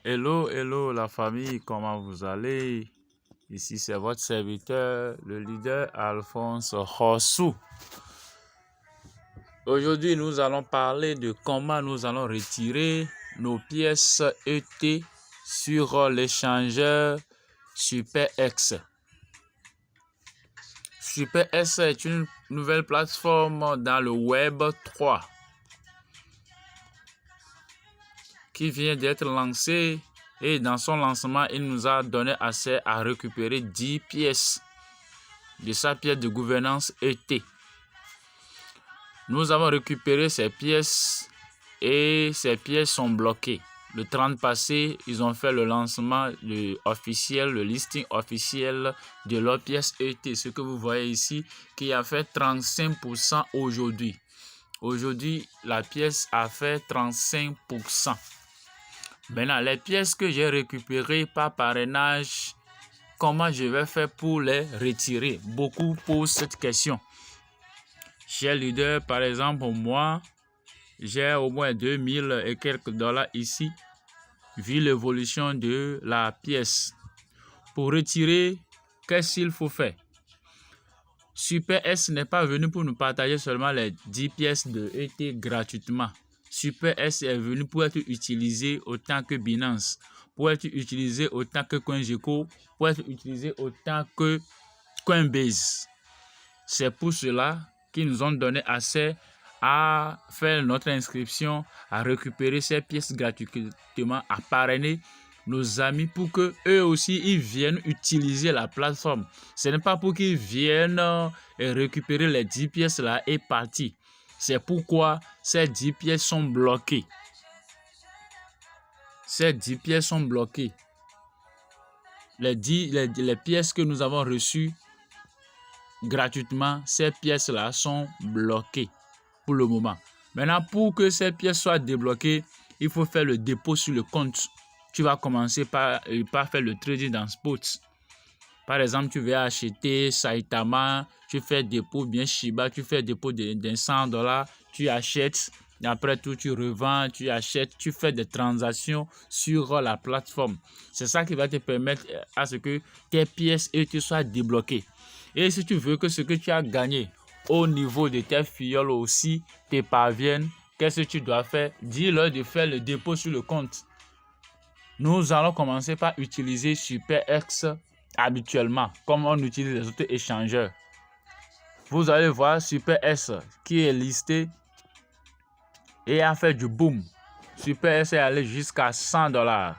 Hello, hello la famille, comment vous allez? Ici c'est votre serviteur, le leader Alphonse Rossou. Aujourd'hui nous allons parler de comment nous allons retirer nos pièces ET sur l'échangeur SuperX. SuperX est une nouvelle plateforme dans le Web 3 qui vient d'être lancée, et dans son lancement, il nous a donné accès à récupérer 10 pièces de sa pièce de gouvernance ET. Nous avons récupéré ces pièces et ces pièces sont bloquées. Le 30 passé, ils ont fait le lancement officiel, le listing officiel de leur pièce ET. Ce que vous voyez ici, qui a fait 35% aujourd'hui. Aujourd'hui, la pièce a fait 35%. Maintenant, les pièces que j'ai récupérées par parrainage, comment je vais faire pour les retirer? Beaucoup posent cette question. Chez Leader, par exemple, moi, j'ai au moins 2000 et quelques dollars ici, vu l'évolution de la pièce. Pour retirer, qu'est-ce qu'il faut faire? SuperX n'est pas venu pour nous partager seulement les 10 pièces de ET gratuitement. SuperX est venu pour être utilisé autant que Binance, pour être utilisé autant que CoinGecko, pour être utilisé autant que Coinbase. C'est pour cela qu'ils nous ont donné accès à faire notre inscription, à récupérer ces pièces gratuitement, à parrainer nos amis pour que eux aussi ils viennent utiliser la plateforme. Ce n'est pas pour qu'ils viennent récupérer les 10 pièces là et partir. C'est pourquoi ces 10 pièces sont bloquées. Ces 10 pièces sont bloquées. Les pièces que nous avons reçues gratuitement, ces pièces-là sont bloquées pour le moment. Maintenant, pour que ces pièces soient débloquées, il faut faire le dépôt sur le compte. Tu vas commencer par faire le trading dans Spot. Par exemple, tu veux acheter Saitama, tu fais dépôt, bien Shiba, tu fais dépôt de 100 $, tu achètes, et après tout, tu revends, tu achètes, tu fais des transactions sur la plateforme. C'est ça qui va te permettre à ce que tes pièces ET soient débloquées. Et si tu veux que ce que tu as gagné au niveau de tes filleuls aussi te parvienne, qu'est-ce que tu dois faire? Dis-leur de faire le dépôt sur le compte. Nous allons commencer par utiliser SuperX habituellement, comme on utilise les autres échangeurs. Vous allez voir SuperX qui est listé et a fait du boom. SuperX est allé jusqu'à 100 $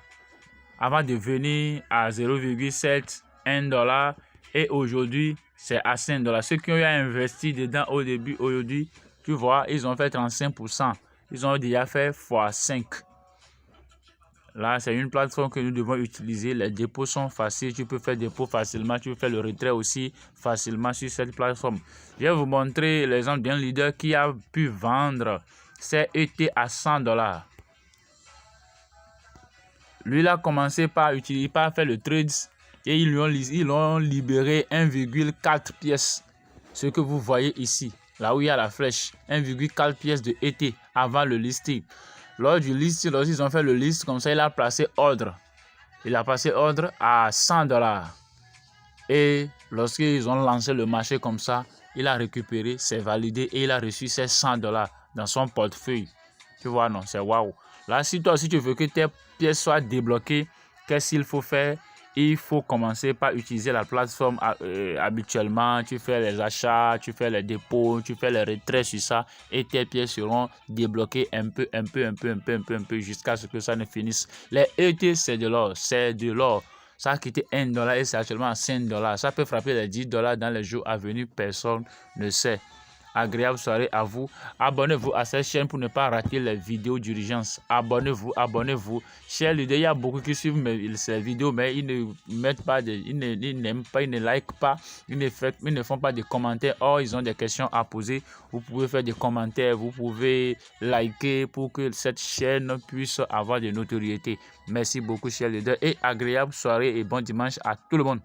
avant de venir à 0,7, 1 $, et aujourd'hui c'est à 5 $. Ceux qui ont investi dedans au début, aujourd'hui, tu vois, ils ont fait 35%. Ils ont déjà fait x5. Là, c'est une plateforme que nous devons utiliser. Les dépôts sont faciles. Tu peux faire dépôt facilement. Tu peux faire le retrait aussi facilement sur cette plateforme. Je vais vous montrer l'exemple d'un leader qui a pu vendre ses ET à 100 $. Lui, il a commencé par faire le trade et ils l'ont libéré 1,4 pièces. Ce que vous voyez ici, là où il y a la flèche, 1,4 pièces de ET avant le listing. Lors du listing, lorsqu'ils ont fait le list, comme ça, il a placé ordre. Il a passé ordre à 100 $. Et lorsqu'ils ont lancé le marché comme ça, il a récupéré, c'est validé et il a reçu ses 100 $ dans son portefeuille. Tu vois, non, c'est waouh. Là, si toi aussi tu veux que tes pièces soient débloquées, qu'est-ce qu'il faut faire? Il faut commencer par utiliser la plateforme habituellement. Tu fais les achats, tu fais les dépôts, tu fais les retraits sur ça et tes pièces seront débloquées un peu jusqu'à ce que ça ne finisse. Les ET, c'est de l'or, c'est de l'or. Ça a quitté 1 $ et c'est actuellement à 5 $. Ça peut frapper les 10 $ dans les jours à venir, personne ne sait. Agréable soirée à vous. Abonnez-vous à cette chaîne pour ne pas rater les vidéos d'urgence. Abonnez-vous, abonnez-vous. Chers leaders, il y a beaucoup qui suivent ces vidéos, mais ils ne mettent pas ils n'aiment pas, ils ne likent pas, ils ne font pas de commentaires. Or, ils ont des questions à poser. Vous pouvez faire des commentaires, vous pouvez liker pour que cette chaîne puisse avoir de notoriété. Merci beaucoup, chers leaders, et agréable soirée et bon dimanche à tout le monde.